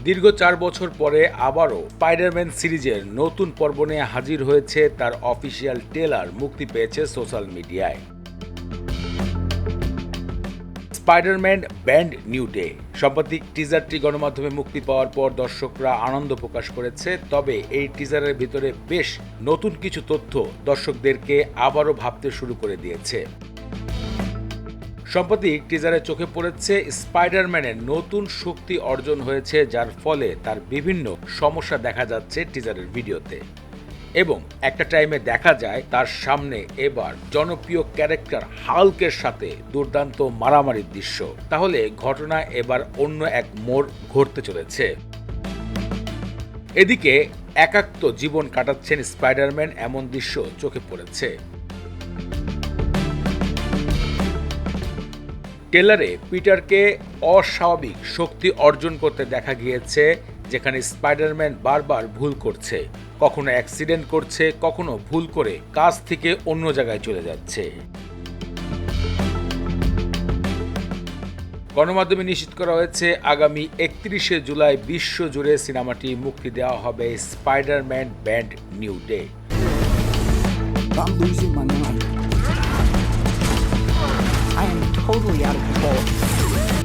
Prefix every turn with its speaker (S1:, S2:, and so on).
S1: দীর্ঘ 4 বছর পরে আবারও স্পাইডারম্যান সিরিজের নতুন পর্ব নিয়ে হাজির হয়েছে তার অফিসিয়াল ট্রেলার মুক্তি পেয়েছে সোশ্যাল মিডিয়ায়। স্পাইডারম্যান ব্যান্ড নিউ ডে সাম্প্রতিক টিজারটি গণমাধ্যমে মুক্তি পাওয়ার পর দর্শকরা আনন্দ প্রকাশ করেছে। তবে এই টিজারের ভিতরে বেশ নতুন কিছু তথ্য দর্শকদেরকে আবারও ভাবতে শুরু করে দিয়েছে। সম্প্রতি টিজারে চোখে পড়েছে স্পাইডারম্যানের নতুন শক্তি অর্জন হয়েছে, যার ফলে তার বিভিন্ন সমস্যা দেখা যাচ্ছে টিজারের ভিডিওতে। এবং একটা টাইমে দেখা যায় তার সামনে এবার জনপ্রিয় ক্যারেক্টার হাল্কের সাথে দুর্দান্ত মারামারির দৃশ্য। তাহলে ঘটনা এবার অন্য এক মোড় ঘটতে চলেছে। এদিকে একাক্ত জীবন কাটাচ্ছেন স্পাইডারম্যান, এমন দৃশ্য চোখে পড়েছে। ট্রেলারে পিটারকে অস্বাভাবিক শক্তি অর্জন করতে দেখা গিয়েছে, যেখানে স্পাইডারম্যান বারবার ভুল করছে, কখনো অ্যাক্সিডেন্ট করছে, কখনো ভুল করে কাজ থেকে অন্য জায়গায় চলে যাচ্ছে। গণমাধ্যমে নিশ্চিত করা হয়েছে আগামী 31শে জুলাই বিশ্বজুড়ে সিনেমাটি মুক্তি দেওয়া হবে Spiderman band new day.
S2: I'm losing my mind. I am totally out of control.